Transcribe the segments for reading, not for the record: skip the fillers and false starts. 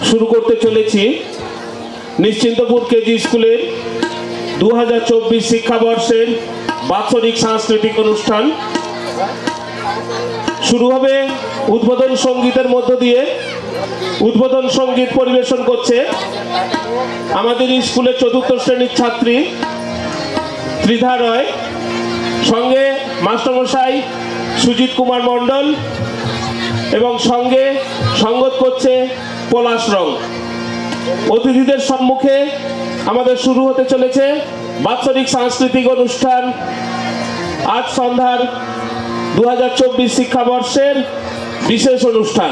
শুরু করতে চলেছি নিশ্চিন্তপুর কেজি স্কুলের 2024 শিক্ষাবর্ষের বাৎসরিক সাংস্কৃতিক অনুষ্ঠান। শুরু হবে উদ্বোধন সঙ্গীতের মধ্য দিয়ে। উদ্বোধন সঙ্গীত পরিবেশন করছে আমাদের স্কুলের চতুর্থ শ্রেণীর ছাত্রী ত্রিধা রয়, সঙ্গে মাস্টারমশাই সুজিত কুমার মণ্ডল এবং সঙ্গে সঙ্গত করছে পলাশ রং। অতিথিদের সম্মুখে আমাদের শুরু হতে চলেছে বাৎসরিক সাংস্কৃতিক অনুষ্ঠান। আজ সন্ধ্যার 2024 শিক্ষাবর্ষের বিশেষ অনুষ্ঠান।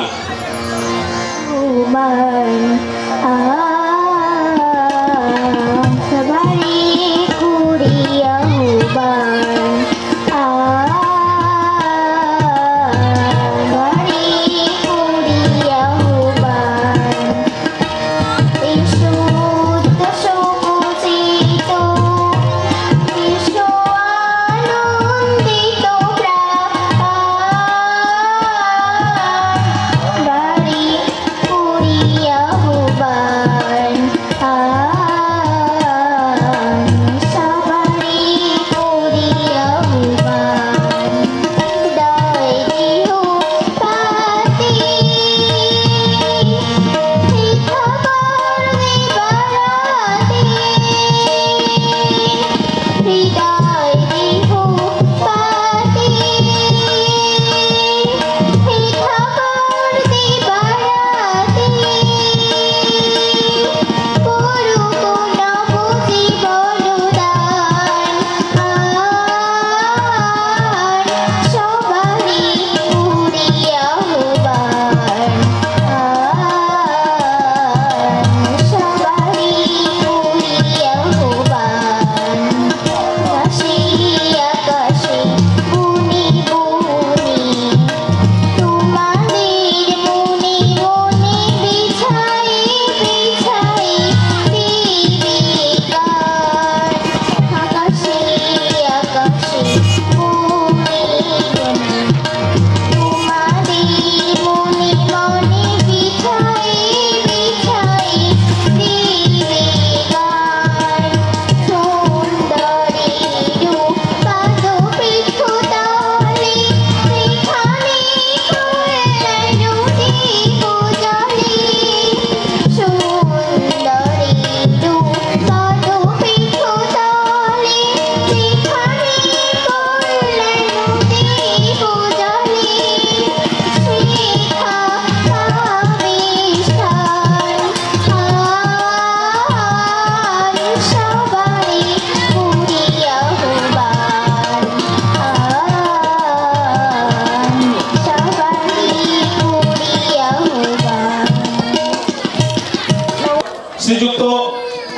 শ্রীযুক্ত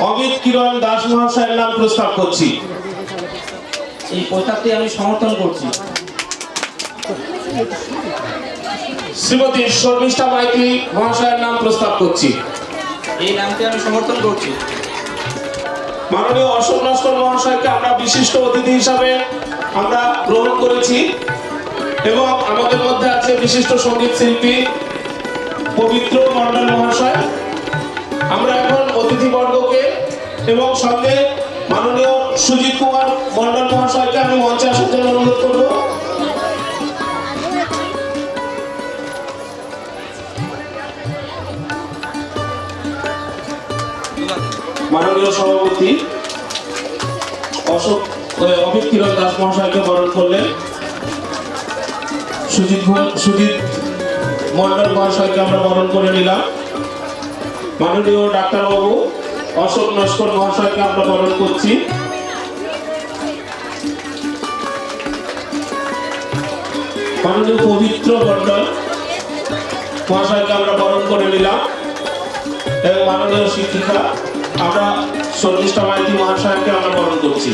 অমিত কিরণ দাস মহাশয়ের নাম প্রস্তাব করছি। এই প্রস্তাবটি আমি সমর্থন করছি। শ্রীমতী শর্মিষ্ঠা মাইতি মহাশয়ের নাম প্রস্তাব করছি। এই নামটি আমি সমর্থন করছি। মাননীয় অশোক নস্কর মহাশয়কে আমরা বিশিষ্ট অতিথি হিসাবে আমরা গ্রহণ করেছি এবং আমাদের মধ্যে আছে বিশিষ্ট সঙ্গীত শিল্পী পবিত্র মণ্ডল মহাশয়। আমরা এখন অতিথিবর্গকে এবং সঙ্গে মাননীয় সুজিত কুমার মণ্ডল মহাশয়কে আমি মঞ্চে আসার জন্য অনুরোধ করব। মাননীয় সভাপতি অমিত কিরণ দাস মহাশয়কে বরণ করলেন। সুজিত মণ্ডল মহাশয়কে আমরা বরণ করে নিলাম। মাননীয় ডাক্তারবাবু অশোক নস্কর মহাশয়কে আমরা বরণ করছি। মাননীয় পবিত্র মণ্ডল মহাশয়কে আমরা বরণ করে নিলাম এবং মাননীয় শিক্ষিকা আমরা শর্মিষ্ঠা মাইতি মহাশয়কে আমরা বরণ করছি।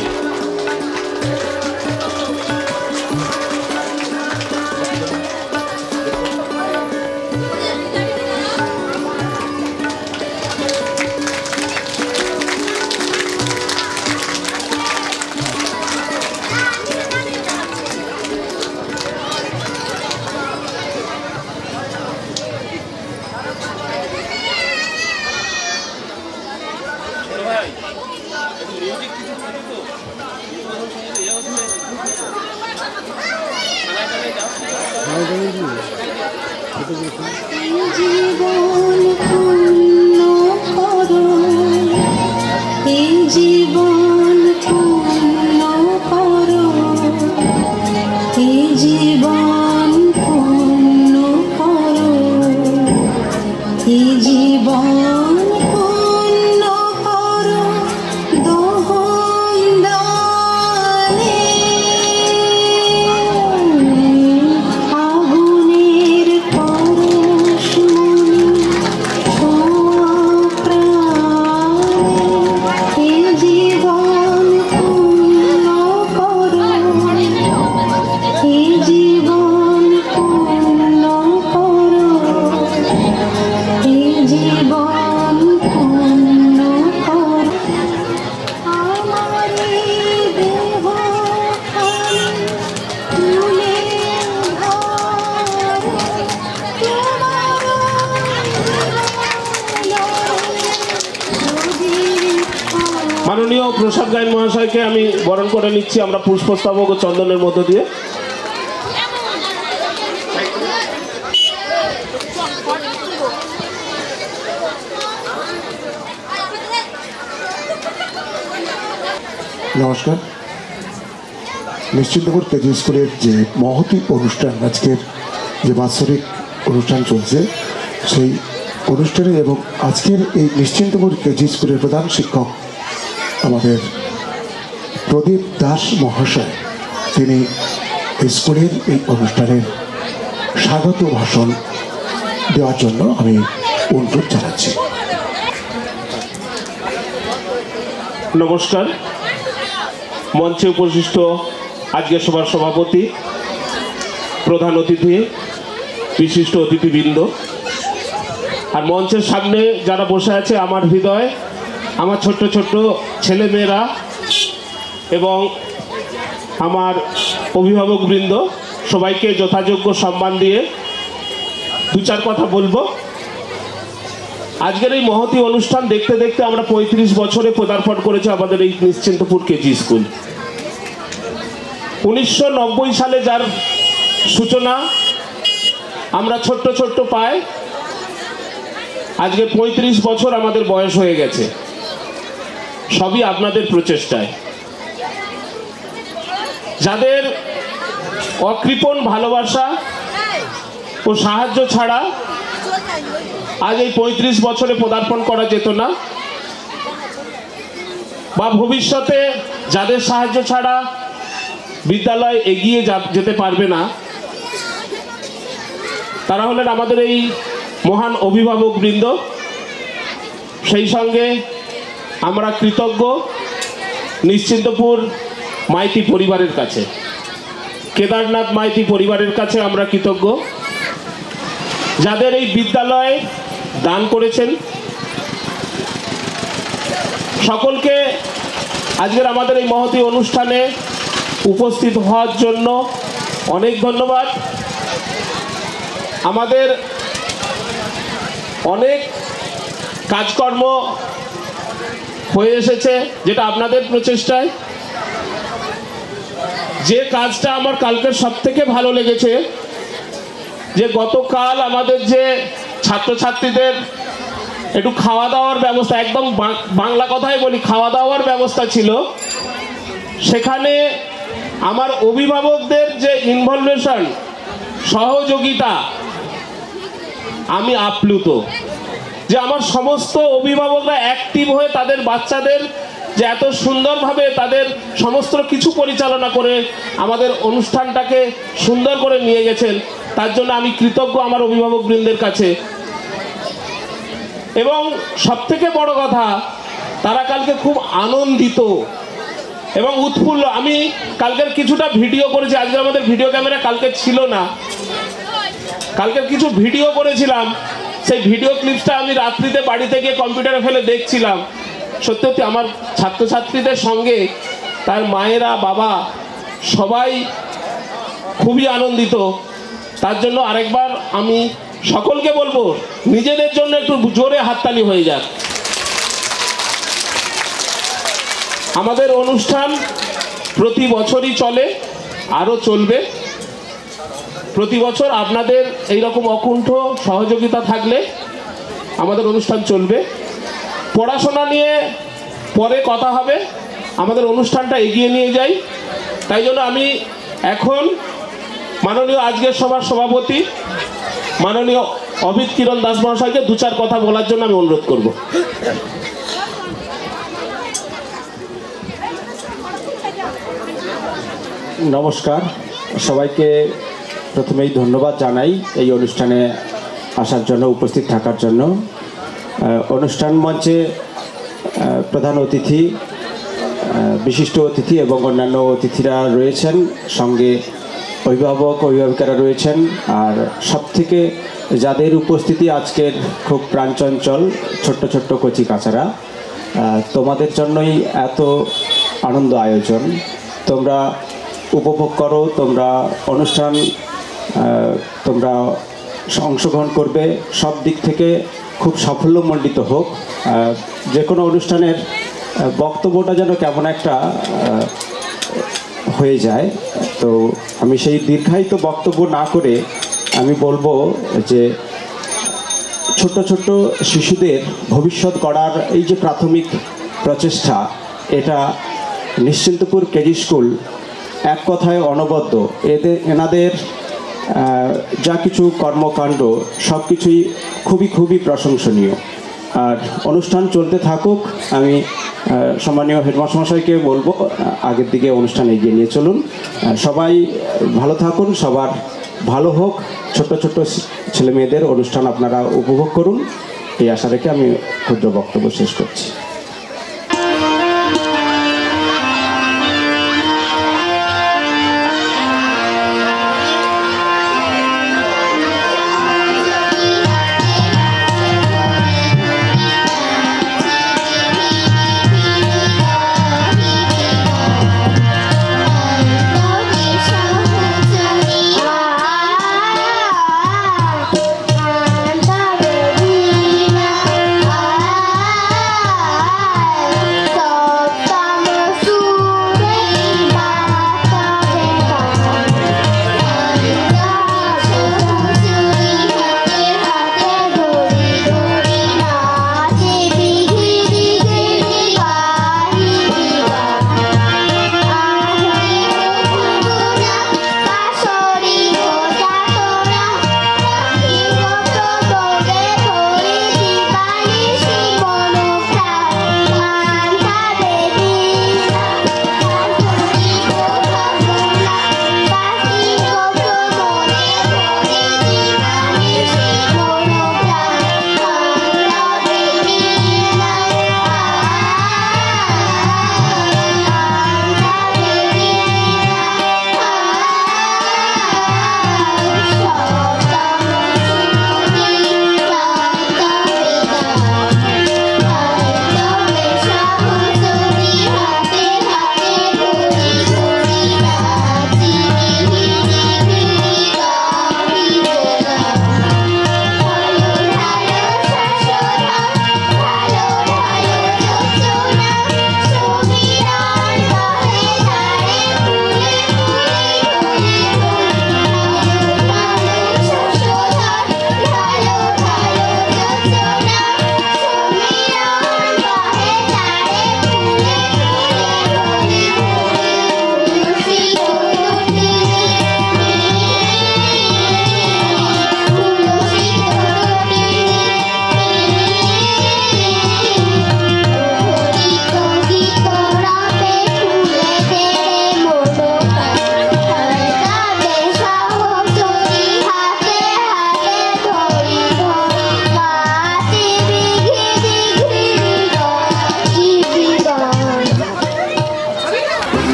জীবন পূর্ণ করো, এই জীবন পূর্ণ করো, এই জীবন পূর্ণ করো, এই জীবন পূর্ণ করো, দহন দানে আগুনের পরশমণি ছোঁয়া প্রাণে, এই জীবন পূর্ণ করো, এই জীবন পূর্ণ করো, এই জীবন পূর্ণ করো। আমার এই দেহখানি তুলে ধরো, তোমার মাননীয় প্রসাদ গায়ন মহাশয়কে আমি বরণ করে নিচ্ছি আমরা পুষ্পস্তবক ও চন্দনের মধ্য দিয়ে। নমস্কার। নিশ্চিন্তপুর কেজি স্কুলের যে মহতী অনুষ্ঠান, আজকের যে বাৎসরিক অনুষ্ঠান চলছে, সেই অনুষ্ঠানে এবং আজকের এই নিশ্চিন্তপুর কেজি স্কুলের প্রধান শিক্ষক আমাদের প্রদীপ দাস মহাশয়, তিনি এই স্কুলের এই অনুষ্ঠানের স্বাগত ভাষণ দেওয়ার জন্য আমি অনুরোধ জানাচ্ছি। নমস্কার। মঞ্চে উপবিষ্ট আজকের সভার সভাপতি, প্রধান অতিথি, বিশিষ্ট অতিথিবৃন্দ, আর মঞ্চের সামনে যারা বসে আছে আমার হৃদয়, আমার ছোট্ট ছোট্ট ছেলেমেয়েরা এবং আমার অভিভাবকবৃন্দ, সবাইকে যথাযোগ্য সম্মান দিয়ে দু চার কথা বলবো। আজকের এই মহতী অনুষ্ঠান দেখতে দেখতে আমরা 35 বছরে পদার্পণ করেছি আমাদের এই নিশ্চিন্তপুর কেজি স্কুল। 1990 সালে যার সূচনা আমরা ছোট্ট ছোট্ট পাই, আজকে 35 বছর আমাদের বয়স হয়ে গেছে, সবই আপনাদের প্রচেষ্টায়। যাদের অকৃপণ ভালোবাসা ও সাহায্য ছাড়া আজ এই 35 বছরে পদার্পণ করা যেত না, বা ভবিষ্যতে যাদের সাহায্য ছাড়া বিদ্যালয় এগিয়ে যেতে পারবে না, তারা হলেন আমাদের এই মহান অভিভাবকবৃন্দ। সেই সঙ্গে আমরা কৃতজ্ঞ নিশ্চিন্তপুর মাইতি পরিবারের কাছে, কেদারনাথ মাইতি পরিবারের কাছে আমরা কৃতজ্ঞ, যাদের এই বিদ্যালয়ে দান করেছেন। সকলকে আজকের আমাদের এই মহতী অনুষ্ঠানে উপস্থিত হওয়ার জন্য অনেক ধন্যবাদ। আমাদের অনেক কাজকর্ম হয়ে এসেছে, যেটা আপনাদের প্রচেষ্টায়। যে কাজটা আমার কালকের সব থেকে ভালো লেগেছে, যে গতকাল আমাদের যে ছাত্রছাত্রীদের একটু খাওয়া দাওয়ার ব্যবস্থা, একদম বাংলা কথাই বলি, খাওয়া দাওয়ার ব্যবস্থা ছিল, সেখানে আমার অভিভাবকদের যে ইনভলভেশন, সহযোগিতা, আমি আপ্লুত যে আমার সমস্ত অভিভাবকরা অ্যাক্টিভ হয়ে তাদের বাচ্চাদের যে এত সুন্দরভাবে তাদের সমস্ত কিছু পরিচালনা করে আমাদের অনুষ্ঠানটাকে সুন্দর করে নিয়ে গেছেন, তার জন্য আমি কৃতজ্ঞ আমার অভিভাবকবৃন্দের কাছে। এবং সবথেকে বড় কথা, তারা কালকে খুব আনন্দিত এবং উৎফুল্ল। আমি কালকের কিছুটা ভিডিও করেছি, আজকে আমাদের ভিডিও ক্যামেরা কালকে ছিল না, কালকের কিছু ভিডিও করেছিলাম, সেই ভিডিও ক্লিপসটা আমি রাত্রিতে বাড়িতে গিয়ে কম্পিউটারে ফেলে দেখছিলাম। সত্যি সত্যি আমার ছাত্রছাত্রীদের সঙ্গে তার মায়েরা, বাবা সবাই খুবই আনন্দিত। তার জন্য আরেকবার আমি সকলকে বলবো, নিজেদের জন্য একটু জোরে হাততালি হয়ে যাক। আমাদের অনুষ্ঠান প্রতি বছরই চলে, আরও চলবে। প্রতি বছর আপনাদের এইরকম অকুণ্ঠ সহযোগিতা থাকলে আমাদের অনুষ্ঠান চলবে। পড়াশোনা নিয়ে পরে কথা হবে, আমাদের অনুষ্ঠানটা এগিয়ে নিয়ে যাই। তাই জন্য আমি এখন মাননীয় আজকের সভার সভাপতি মাননীয় অভিত কিরণ দাস মহাশয়কে দু চার কথা বলার জন্য আমি অনুরোধ করব। নমস্কার, সবাইকে প্রথমেই ধন্যবাদ জানাই এই অনুষ্ঠানে আসার জন্য, উপস্থিত থাকার জন্য। অনুষ্ঠান মঞ্চে প্রধান অতিথি, বিশিষ্ট অতিথি এবং অন্যান্য অতিথিরা রয়েছেন, সঙ্গে অভিভাবক অভিভাবিকারা রয়েছেন। আর সবথেকে যাদের উপস্থিতি আজকের খুব প্রাণচঞ্চল ছোট্ট ছোট্ট কচি কাচারা, তোমাদের জন্যই এত আনন্দ আয়োজন। তোমরা উপভোগ করো, তোমরা অনুষ্ঠান তোমরা অংশগ্রহণ করবে, সব দিক থেকে খুব সাফল্যমণ্ডিত হোক। যে কোনো অনুষ্ঠানের বক্তব্যটা যেন কেমন একটা হয়ে যায়। তো আমি সেই দীর্ঘায়িত বক্তব্য না করে আমি বলবো যে ছোট্ট ছোট্ট শিশুদের ভবিষ্যৎ গড়ার এই যে প্রাথমিক প্রচেষ্টা, এটা নিশ্চিন্তপুর কেজি স্কুল এক কথায় অনবদ্য। এনাদের যা কিছু কর্মকাণ্ড সব কিছুই খুবই প্রশংসনীয়। আর অনুষ্ঠান চলতে থাকুক। আমি সম্মানীয় হেডমাস্টারমশাইকে বলবো আগের দিকে অনুষ্ঠান এগিয়ে নিয়ে চলুন। সবাই ভালো থাকুন, সবার ভালো হোক। ছোট্ট ছোট্ট ছেলে মেয়েদের অনুষ্ঠান আপনারা উপভোগ করুন, এই আশা রেখে আমি ক্ষুদ্র বক্তব্য শেষ করছি। আ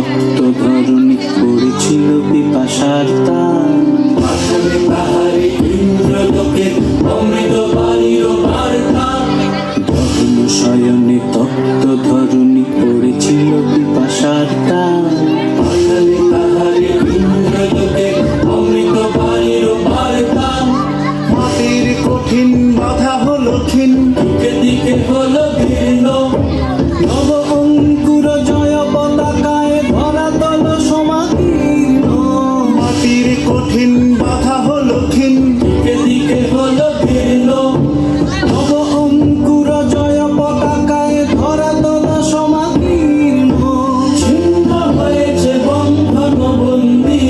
তপ্ত ধরণী পড়েছিল পিপাসার তার। পাহাড়ে পাহাড়ে ইন্দ্রলোকের অমৃত বাড়ির বার্তা, গহন শয়নে তপ্ত ধরণী পড়েছিল পিপাসার তার। পাহাড়ে পাহাড়ে ইন্দ্রলোকের অমৃত বাড়ির বার্তা, মাটির কঠিন বাধা হলো ক্ষীণ, দিকে দিকে হলো ঘৃণ, নব অঙ্কুর জয় পতাকায় ধরা তল সমাকীর্ণ। মাটির কঠিন বাধা হলো ক্ষীণ, দিকে দিকে হলো ঘৃণ, নব অঙ্কুর জয় পতাকায় ধরা তল সমাকীর্ণ। ছিন্ন হয়েছে বন্ধন বন্দী,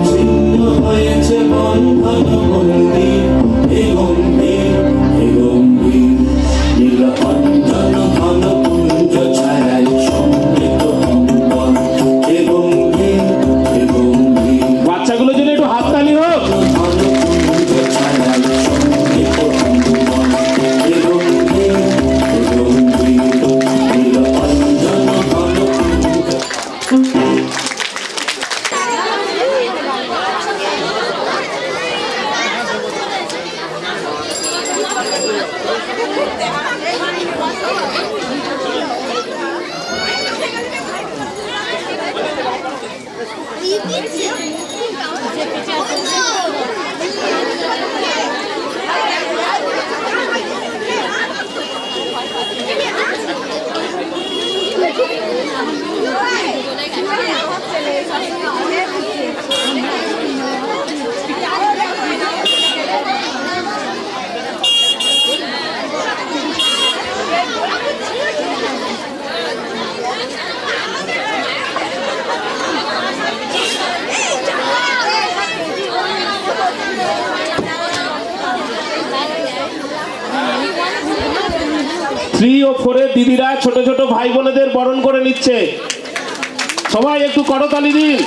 ছিন্ন হয়েছে বন্ধন বন্দী, হে গম্ভীর হে গম্ভীর, নীল অঞ্জন ঘন কুঞ্জ ছায়ায় সম্মিলিত অম্বর, হে গম্ভীর হে গম্ভীর, বাচ্চাগুলো যদি একটু হাততালি হোক। ঘন কুঞ্জ ছায়ায় সম্মিলিত অম্বর, হে গম্ভীর হে গম্ভীর, নীল অঞ্জন ঘন কুঞ্জ। থ্রি ও ফোরের দিদিরা ছোট ছোট ভাই বোনেদের বরণ করে নিচ্ছে, সবাই একটু করতালি দিন।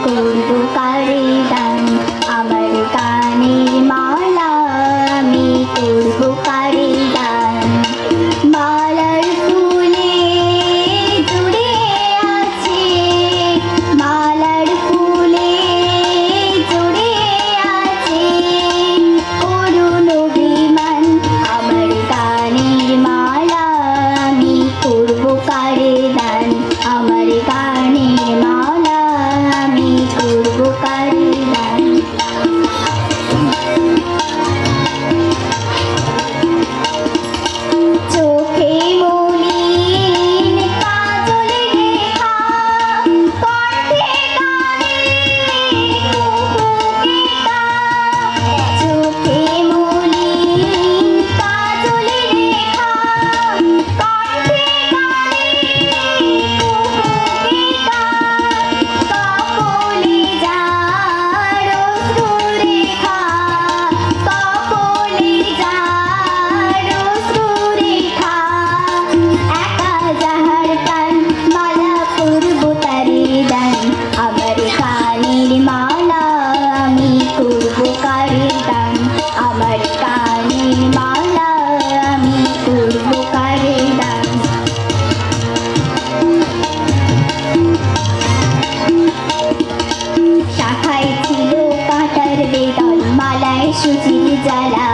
করব কারে দান আমার কানের মালা, আমি করব কারে দান। মালার ফুলে জুড়ে আছে, মালার ফুলে জুড়ে আছে করুণ অভিমান আমার কানের মালা, আমি করব কারে দান আমার কানের মালা, আমি করব কারে দান। চোখে মলিন কাজল রেখা, কণ্ঠে গানে কুহুকিকা। চোখে মলিন কাজল রেখা, কণ্ঠে গানে কুহুকিকা। কপলে যার অশ্রুরেখা, কপলে যার অশ্রুরেখা। একা যাহার কান মালা করব তারে দান আমার কানের মালা, আমি করব কারে দান আমার কানের মালা, আমি করব কারে দান। শাখায় ছিল কাঁটার বেদন, মালায় সুচির জ্বালা।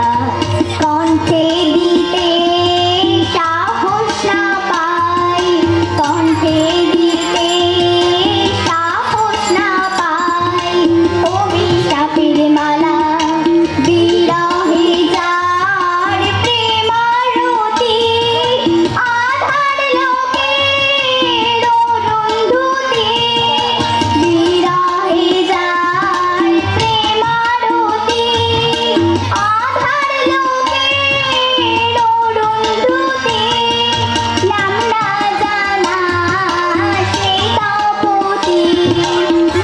কণ্ঠে দিতে সাহস না পাই, কণ্ঠে দিতে সাহস না পাই। অভিশাপের মালা বিরহে যার প্রেমারতি, আধার লোকের অরুন্ধতি। বিরহে যার প্রেমারতি, আধার লোকের অরুন্ধতি। নাম না জানা সেই তপতি,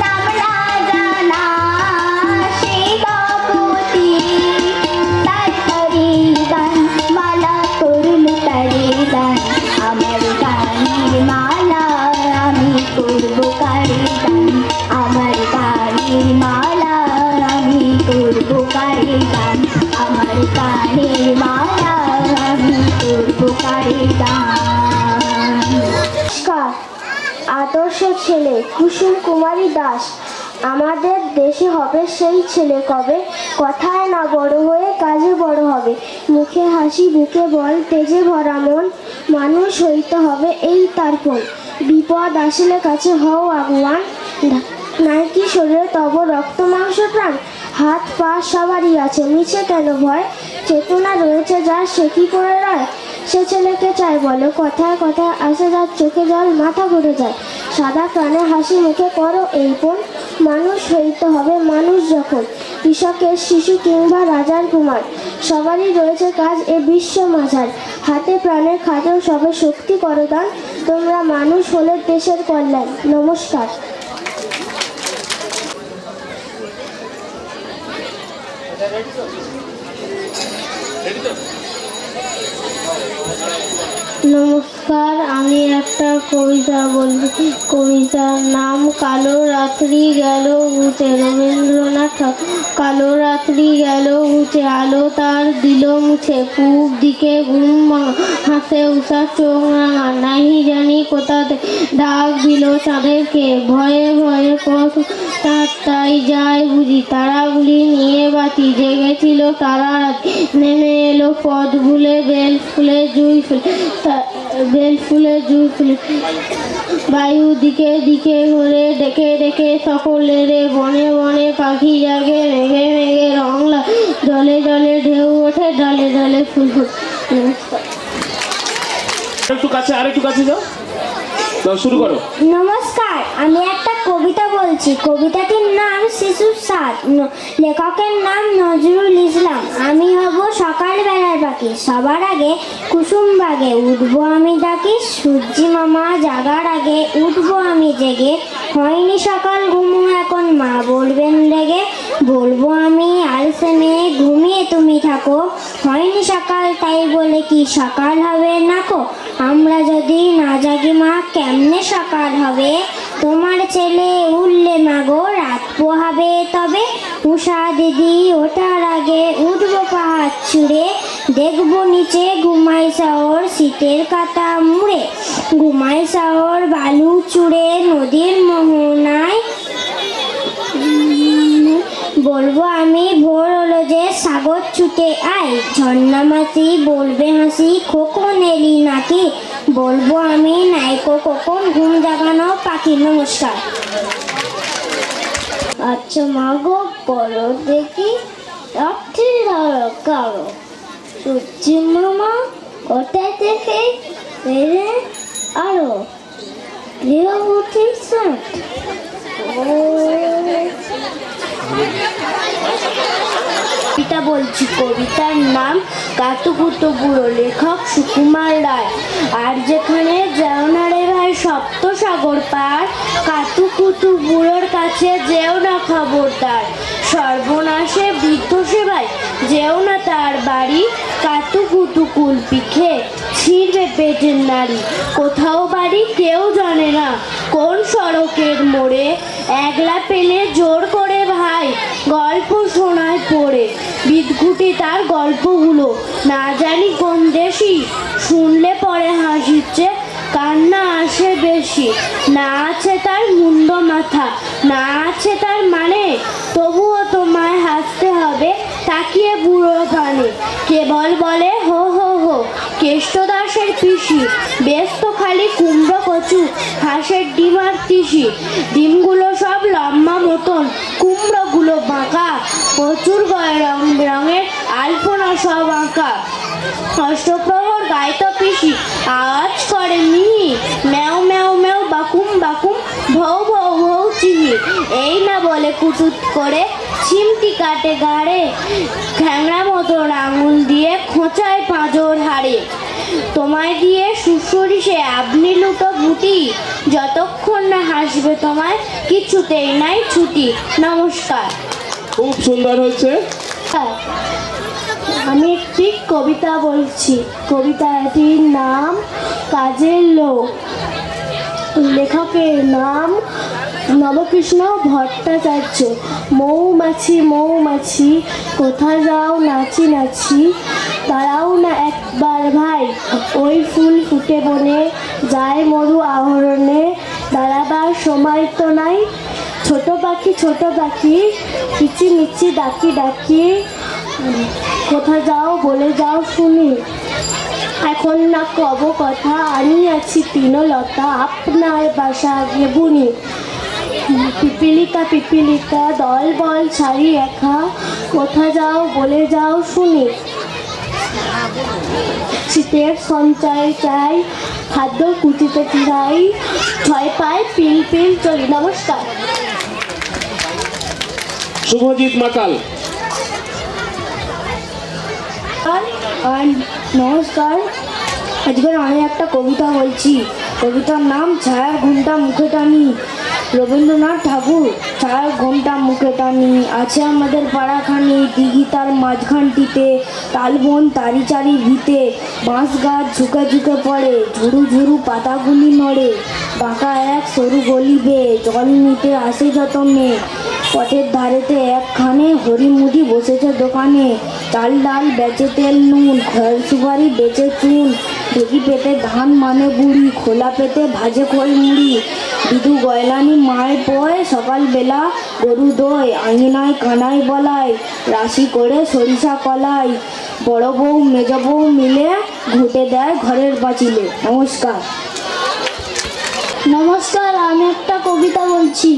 নাম না জানা সেই তপতি। তার তরে গান মালা করল তারে দান আমার কানের মালা, আমি করব কারে দান আমার কানের মালা, আমি করব কারে দান। কালের মালা আমি করবো কারে গান। নমস্কার, আদর্শ ছেলে কুসুম কুমারী দাস। আমাদের দেশে হবে সেই ছেলে কবে, কথায় না বড় হয়ে কাজে বড় হবে। মুখে হাসি বুকে বল তেজে ভরা মন, মানুষ হইতে হবে এই তার পণ। বিপদ আসলে কাছে হও আগুয়ান, নাইকি শরীরে তব রক্ত মাংস প্রাণ। হাত পা সবারই আছে, মিছে কেন ভয়, চেতনা রয়েছে যার সে কি করে রয়। সে ছেলেকে চাই বলে, কথায় কথায় আসে যার চোখে জল মাথা ঘুরে যায়। সাদা প্রাণে হাসি মুখে করো এই পণ, মানুষ হইতে হবে মানুষ যখন। কৃষকের শিশু কিংবা রাজার কুমার, সবারই রয়েছে কাজ এ বিশ্ব মাঝার। হাতে প্রাণে খাটেও সবে শক্তি করো দান, তোমরা মানুষ হলে দেশের কল্যাণ। নমস্কার। নমস্কার, আমি একটা কবিতা বলছি। কবিতার নাম কালো রাত্রি গেল ঘুচে, রবীন্দ্রনাথ ঠাকুর। কালো রাত্রি গেল ঘুচে, আলো তার দিল মুছে। পূব দিকে ঘুম ভাঙা, হাসে উষা চোখ রাঙা। নাহি জানি কোথাতে ডাক দিল চাঁদেরকে, ভয়ে ভয়ে পথ তাই যায় বুঝি। তারাগুলি নিয়ে বাতি, জেগেছিল তারা রাতি। নেমে এলো পথ ভুলে, বেল ফুলে জুই ফুলে, বেল ফুলে জুই ফুলে। বায়ু দিকে দিকে ঘুরে, ডেকে ডেকে সকলের। বনে বনে পাখি জাগে, মেঘে মেঘে রংলা। জলে জলে ঢেউ ওঠে, ডালে ডালে ফুল ফোটে। নমস্কার। আরেকটু কাছে যাও, শুরু করো। নমস্কার, আমি একটা কবিতা বলছি। কবিতাটির নাম শিশুর সাথ, লেখকের নাম নজরুল ইসলাম। আমি হব সকাল বেলার পাখি, সবার আগে কুসুম বাগে উঠবো আমি ডাকি। সূর্যি মামা জাগার আগে উঠবো আমি জেগে, হয়নি সকাল ঘুমো এখন মা বলবেন রেগে। বলবো আমি আলসে মেয়ে ঘুমিয়ে তুমি থাকো, হয়নি সকাল তাই বলে কি সকাল হবে নাকো। আমরা যদি না জাগি মা কেমনে সকাল হবে, তোমার ছেলে উঠলে মাগো রাত পোহাবে তবে। উষা দিদি ওঠার আগে উঠবো পাহাড় ছুঁড়ে, দেখবো নিচে ঘুমাই শহর শীতের কাটা মুড়ে। ঘুমাই শহর বালু চুড়ে নদীর মোহনায়, বলবো আমি ভোর হলো যে সাগর ছুটে আয়। ঝর্ণা মাছি বলবে হাসি খোকন এলি নাকি, বলবো আমি নাইকো কখন ঘুম জাগানো পাখি। নমস্কার। আচ্ছা মাগো পড়ো দেখি, রাত্রি ধরো কারো। সূর্যি মামা কোথায় থেকে এলে আরো, প্রিয় উঠিস কবিতা বলছি। কবিতার নাম কাতুকুতু বুড়ো, লেখক সুকুমার রায়। আর যেখানে যেও না রে ভাই সপ্ত সাগর পার, কাতুকুতু বুড়োর কাছে যেও না খবরদার। সর্বনাশে বৃদ্ধ সেবায় যেও না তার বাড়ি, কাতুকুতু কুলপি খেয়ে ছিঁড়বে পেটের নারী। কোথাও বাড়ি কেউ জানে না কোন সড়কের মোড়ে, একলা পেলে জোর করে ভাই গল্প শোনায় পড়ে। বিদঘুটি তার গল্পগুলো না জানি কোন দেশি, শুনলে পরে হাসিচ্ছে কান্না আসে বেশি। না আছে তার মুন্ড মাথা, না আছে তার মানে, তবুও তোমায় হাসতে হবে তাকিয়ে বুড়ো গানে। কেবল বলে হো হো হো কেষ্ট দাসের পিসি, ব্যস্ত খালি কুমড়ো কচু হাঁসের ডিম আর তিসি। ডিমগুলো সব লম্বা মতন, কুমড়োগুলো বাঁকা, প্রচুর গায়ে রং বেরঙের আলপনা সব আঁকা। অষ্টপ্রহর গাইতো পিসি আওয়াজ করে মিহি, ম্যাও ম্যাও ম্যাও বাকুম বাকুম ভৌ ভৌ ভৌ চিহি। এই না বলে কুটুট করে চিমটি কাটে গাড়ে, খ্যাংরা মতন আঙুল দিয়ে খোঁচায় পাঁজর হাড়ে। তোমায় দিয়ে সুসরিষে আপনি লুটো বুটি, যতক্ষণ না হাসবে তোমায় কিছুতেই নাই ছুটি। নমস্কার। খুব সুন্দর হয়েছে। আমি একটি কবিতা বলছি। কবিতাটির নাম কাজের লোক, লেখকের নাম নবকৃষ্ণ ভট্টাচার্য। মৌমাছি মৌমাছি কোথায় যাও নাচি নাচি, দাঁড়াও না একবার ভাই, ওই ফুল ফুটে বনে যায় মরু আহরণে, দাঁড়াবার সময় তো নাই। ছোট পাখি কিচিমিচি ডাকি ডাকি, কোথায় যাও বলে যাও শুনি। এখন না কব কথা, আমি আছি তৃণলতা, আপনার বাসা আগে বুনি। পিপিলিকা দল বল ছাড়ি একা, কোথায় যাও বলে যাও শুনি। শীতের সঞ্চয় চাই, খাদ্য কুটিতে চাই, ছয় পায় পিল চলি। নমস্কার। শুভজিৎ মাকাল। নমস্কার, আজকে আমি একটা কবিতা বলছি। কবিতার নাম ছায়ার ঘুমটা মুখে টানি। রবীন্দ্রনাথ ঠাকুর। ছায়ার ঘুমটা মুখে টানি, আছে আমাদের পাড়াখানি, দিঘি তার মাঝখানটিতে, তালবন তারি চারি ভিতে, বাঁশ গাছ ঝুঁকে ঝুঁকে পড়ে, ঝুরু ঝুরু পাতাগুলি নড়ে, বাঁকা এক সরু গলি বেয়ে জল নিতে আসে যত মেয়ে। পথের ধারেতে একখানে হরিমুদি বসেছে দোকানে, চাল ডাল বেচে তেল নুন, খয়ের সুপারি বেচে চুন, ঢেকি পেতে ধান মানে বুড়ি, খোলা পেতে ভাজে খই মুড়ি। বিধু গয়লানি মায়ের পয়, সকালবেলা গরু দই, আঙিনায় কানাই বলাই, রাশি করে সরিষা কলাই, বড় বউ মেজ বউ মিলে ঘুটে দেয় ঘরের পাঁচিলে। নমস্কার। নমস্কার, আমি একটা কবিতা বলছি।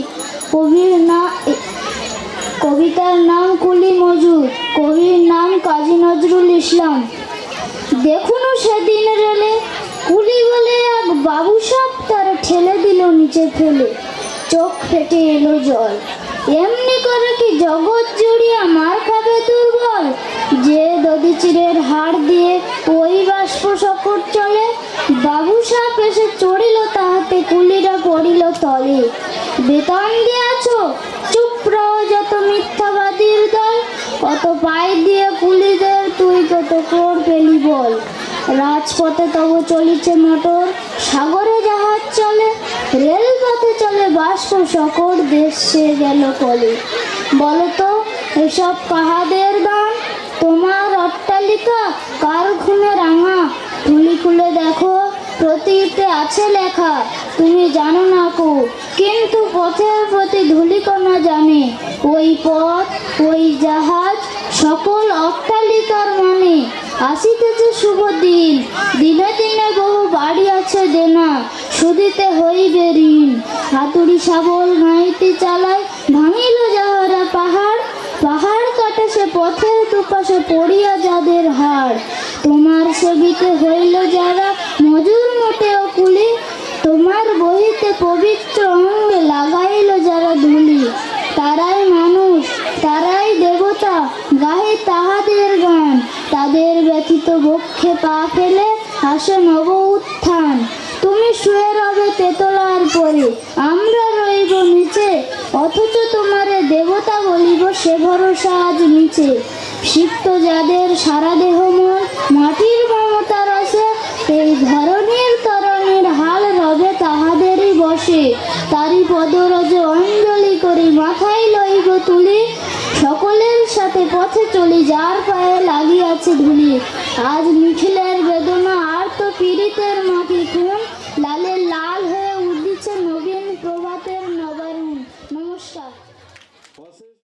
কবিতার নাম কুলি মজুর, কবির নাম কাজী নজরুল ইসলাম। দেখুন সেদিন রেলে কুলি বলে এক বাবু সাপ, তার ঠেলে দিল নিচে ফেলে, চোখ ফেটে এলো জল। এমনি করে কি জগৎ জুড়িয়া মার খাবে দুর্বল, যে দদিচিরের হাড় দিয়ে ওই বাষ্প সকট চলে। বাবু সাপ এসে চড়িল তাহাতে, কুলিরা পড়িল তলে। বেতন দিয়াছ, চুপ রহ যত মিথ্যাবাদীর দল, কত পাই দিয়ে কুলিদের তুই কত কর পেলি বল। রাজপথে তব চলিছে মোটর, সাগরে জাহাজ চলে, রেলপথে চলে বাষ্প সকট, দেশ সে গেল কলে। বলতো এসব কাহাদের গান, তোমার অট্টালিকা কার খুনে রাঙা? তুলি খুলে দেখো, প্রতিতে আছে লেখা, তুমি জানো না কো, কিন্তু পথের প্রতি ধূলিকণা জানে। ওই পথ ওই জাহাজ সকল অট্টালিকার মানে। আসিতেছে শুভ দিন, দিনে দিনে বহু বাড়ি আছে দেনা, সুদিতে হইবে ঋণ। হাতুড়ি শাবল গাঁইতি চালায়, ভাঙিল যাহারা পাহাড়, পাহাড় কাটে সে পথের দুপাশে পড়িয়া যাদের হাড়। তোমার সেবিতে হইল যারা মজুর মোটেও কুলি, তোমার বহিতে পবিত্র অঙ্গে লাগাইল যারা ধুলি। তারাই মানুষ, তারাই দেবতা, গাহে তাহাদের গান, তাদের ব্যথিত বক্ষে পা ফেলে আসে নব উত্থান। তুমি শুয়ে রবে তেতলার পরে, আমরা রইব নিচে, অথচ তোমারে দেবতা বলিব সে ভরসা আজ নিচে। সিক্ত যাদের সারা দেহ মন মাটির মমতার রসে, এই ধরনের তরণের হাল রবে তাহাদেরই বসে। তারি পদরজে অঞ্জলি করি মাথায় লইব তুলি, সকলের সাথে পথে চলি যার পায়ে লাগিয়াছে ধুলি। আজ